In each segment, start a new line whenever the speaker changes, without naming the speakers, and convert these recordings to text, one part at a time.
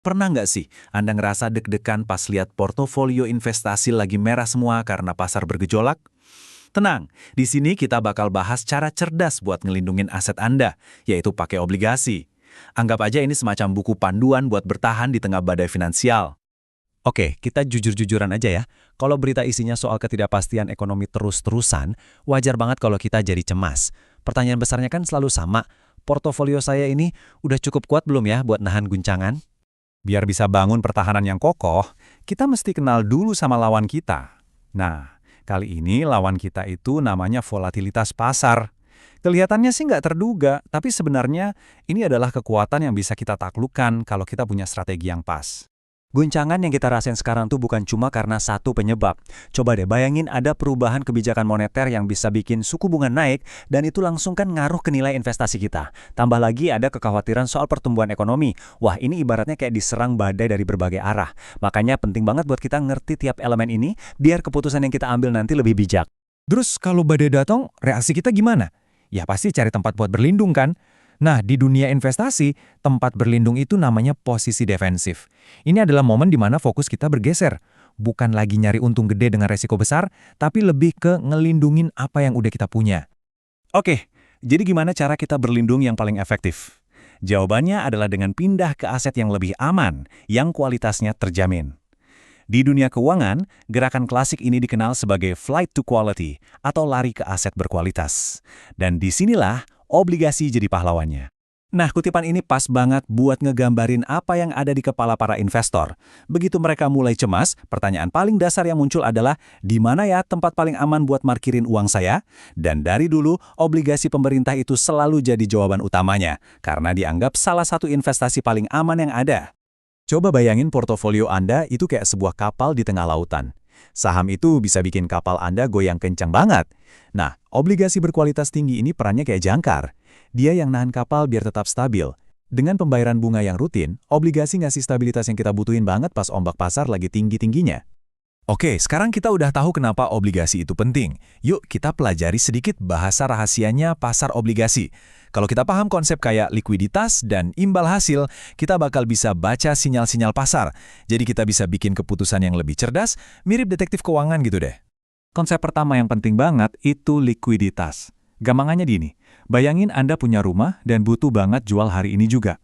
Pernah nggak sih Anda ngerasa deg-degan pas lihat portofolio investasi lagi merah semua karena pasar bergejolak? Tenang, di sini kita bakal bahas cara cerdas buat ngelindungin aset Anda, yaitu pakai obligasi. Anggap aja ini semacam buku panduan buat bertahan di tengah badai finansial.
Oke, kita jujur-jujuran aja ya. Kalau berita isinya soal ketidakpastian ekonomi terus-terusan, wajar banget kalau kita jadi cemas. Pertanyaan besarnya kan selalu sama, portofolio saya ini udah cukup kuat belum ya buat nahan guncangan?
Biar bisa bangun pertahanan yang kokoh, kita mesti kenal dulu sama lawan kita. Nah, kali ini lawan kita itu namanya volatilitas pasar. Kelihatannya sih nggak terduga, tapi sebenarnya ini adalah kekuatan yang bisa kita taklukkan kalau kita punya strategi yang pas.
Guncangan yang kita rasain sekarang tuh bukan cuma karena satu penyebab. Coba deh bayangin ada perubahan kebijakan moneter yang bisa bikin suku bunga naik dan itu langsung kan ngaruh ke nilai investasi kita. Tambah lagi ada kekhawatiran soal pertumbuhan ekonomi. Wah, ini ibaratnya kayak diserang badai dari berbagai arah. Makanya penting banget buat kita ngerti tiap elemen ini biar keputusan yang kita ambil nanti lebih bijak.
Terus kalau badai datang, reaksi kita gimana? Ya pasti cari tempat buat berlindung kan? Nah, di dunia investasi, tempat berlindung itu namanya posisi defensif. Ini adalah momen di mana fokus kita bergeser. Bukan lagi nyari untung gede dengan resiko besar, tapi lebih ke ngelindungin apa yang udah kita punya.
Oke, jadi gimana cara kita berlindung yang paling efektif? Jawabannya adalah dengan pindah ke aset yang lebih aman, yang kualitasnya terjamin. Di dunia keuangan, gerakan klasik ini dikenal sebagai flight to quality atau lari ke aset berkualitas. Dan disinilah obligasi jadi pahlawannya. Nah, kutipan ini pas banget buat ngegambarin apa yang ada di kepala para investor. Begitu mereka mulai cemas, pertanyaan paling dasar yang muncul adalah, di mana ya tempat paling aman buat markirin uang saya? Dan dari dulu, obligasi pemerintah itu selalu jadi jawaban utamanya, karena dianggap salah satu investasi paling aman yang ada. Coba bayangin portofolio Anda itu kayak sebuah kapal di tengah lautan. Saham itu bisa bikin kapal Anda goyang kencang banget. Nah, obligasi berkualitas tinggi ini perannya kayak jangkar. Dia yang nahan kapal biar tetap stabil. Dengan pembayaran bunga yang rutin, obligasi ngasih stabilitas yang kita butuhin banget pas ombak pasar lagi tinggi-tingginya. Oke, sekarang kita udah tahu kenapa obligasi itu penting. Yuk kita pelajari sedikit bahasa rahasianya pasar obligasi. Kalau kita paham konsep kayak likuiditas dan imbal hasil, kita bakal bisa baca sinyal-sinyal pasar. Jadi kita bisa bikin keputusan yang lebih cerdas, mirip detektif keuangan gitu deh. Konsep pertama yang penting banget itu likuiditas. Gampangannya gini, bayangin Anda punya rumah dan butuh banget jual hari ini juga.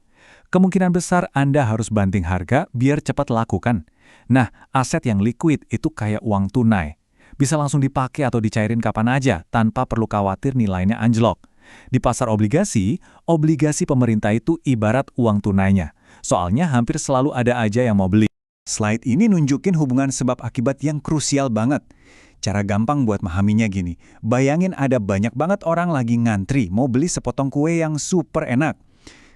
Kemungkinan besar Anda harus banting harga biar cepat laku kan? Nah, aset yang liquid itu kayak uang tunai. Bisa langsung dipakai atau dicairin kapan aja tanpa perlu khawatir nilainya anjlok. Di pasar obligasi pemerintah itu ibarat uang tunainya. Soalnya hampir selalu ada aja yang mau beli. Slide ini nunjukin hubungan sebab akibat yang krusial banget. Cara gampang buat memahaminya gini, bayangin ada banyak banget orang lagi ngantri mau beli sepotong kue yang super enak.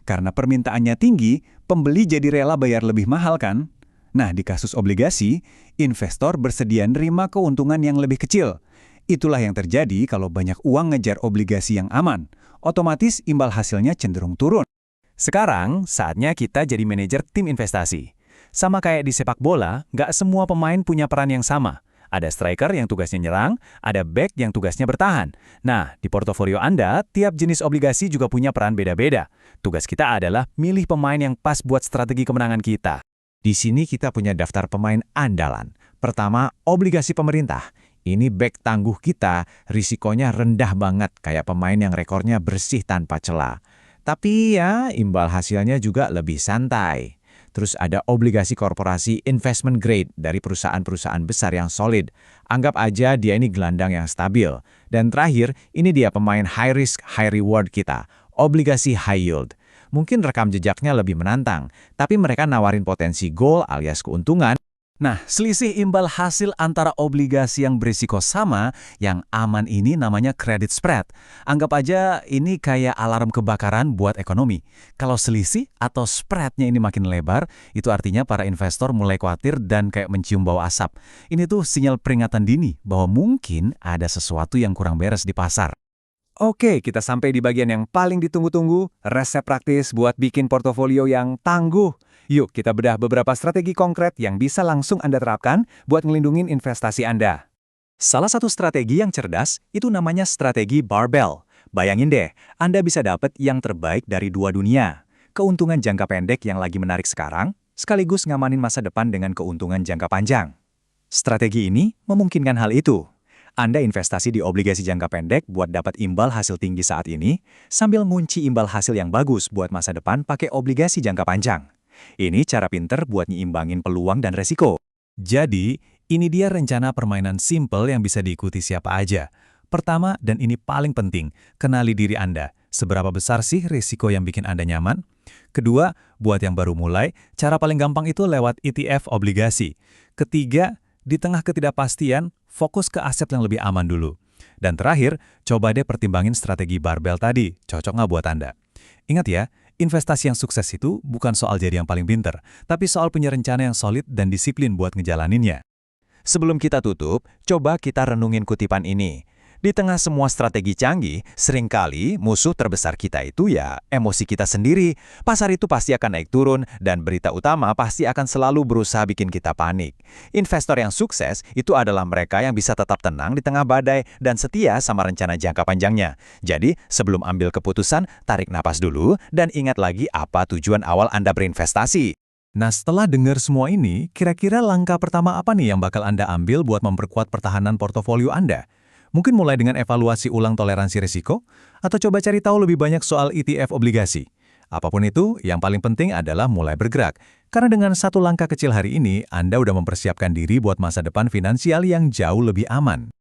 Karena permintaannya tinggi, pembeli jadi rela bayar lebih mahal kan? Nah, di kasus obligasi, investor bersedia nerima keuntungan yang lebih kecil. Itulah yang terjadi kalau banyak uang ngejar obligasi yang aman. Otomatis imbal hasilnya cenderung turun. Sekarang, saatnya kita jadi manajer tim investasi. Sama kayak di sepak bola, nggak semua pemain punya peran yang sama. Ada striker yang tugasnya nyerang, ada back yang tugasnya bertahan. Nah, di portofolio Anda, tiap jenis obligasi juga punya peran beda-beda. Tugas kita adalah milih pemain yang pas buat strategi kemenangan kita. Di sini kita punya daftar pemain andalan. Pertama, obligasi pemerintah. Ini back tangguh kita, risikonya rendah banget, kayak pemain yang rekornya bersih tanpa celah. Tapi ya, imbal hasilnya juga lebih santai. Terus ada obligasi korporasi investment grade dari perusahaan-perusahaan besar yang solid. Anggap aja dia ini gelandang yang stabil. Dan terakhir, ini dia pemain high risk, high reward kita, obligasi high yield. Mungkin rekam jejaknya lebih menantang, tapi mereka nawarin potensi goal alias keuntungan. Nah, selisih imbal hasil antara obligasi yang berisiko sama, yang aman ini namanya credit spread. Anggap aja ini kayak alarm kebakaran buat ekonomi. Kalau selisih atau spreadnya ini makin lebar, itu artinya para investor mulai khawatir dan kayak mencium bau asap. Ini tuh sinyal peringatan dini bahwa mungkin ada sesuatu yang kurang beres di pasar. Oke, kita sampai di bagian yang paling ditunggu-tunggu, resep praktis buat bikin portofolio yang tangguh. Yuk kita bedah beberapa strategi konkret yang bisa langsung Anda terapkan buat ngelindungin investasi Anda. Salah satu strategi yang cerdas itu namanya strategi barbell. Bayangin deh, Anda bisa dapat yang terbaik dari dua dunia. Keuntungan jangka pendek yang lagi menarik sekarang,
sekaligus ngamanin masa depan dengan keuntungan jangka panjang. Strategi ini memungkinkan hal itu. Anda investasi di obligasi jangka pendek buat dapat imbal hasil tinggi saat ini, sambil ngunci imbal hasil yang bagus buat masa depan pakai obligasi jangka panjang. Ini cara pinter buat nyiimbangin peluang dan resiko.
Jadi, ini dia rencana permainan simple yang bisa diikuti siapa aja. Pertama, dan ini paling penting, kenali diri Anda. Seberapa besar sih risiko yang bikin Anda nyaman? Kedua, buat yang baru mulai, cara paling gampang itu lewat ETF obligasi. Ketiga, di tengah ketidakpastian, fokus ke aset yang lebih aman dulu. Dan terakhir, coba deh pertimbangin strategi barbel tadi, cocok nggak buat Anda? Ingat ya, investasi yang sukses itu bukan soal jadi yang paling pinter, tapi soal punya rencana yang solid dan disiplin buat ngejalaninnya.
Sebelum kita tutup, coba kita renungin kutipan ini. Di tengah semua strategi canggih, seringkali musuh terbesar kita itu ya emosi kita sendiri. Pasar itu pasti akan naik turun, dan berita utama pasti akan selalu berusaha bikin kita panik. Investor yang sukses itu adalah mereka yang bisa tetap tenang di tengah badai dan setia sama rencana jangka panjangnya. Jadi, sebelum ambil keputusan, tarik napas dulu dan ingat lagi apa tujuan awal Anda berinvestasi.
Nah, setelah dengar semua ini, kira-kira langkah pertama apa nih yang bakal Anda ambil buat memperkuat pertahanan portofolio Anda? Mungkin mulai dengan evaluasi ulang toleransi risiko, atau coba cari tahu lebih banyak soal ETF obligasi. Apapun itu, yang paling penting adalah mulai bergerak. Karena dengan satu langkah kecil hari ini, Anda udah mempersiapkan diri buat masa depan finansial yang jauh lebih aman.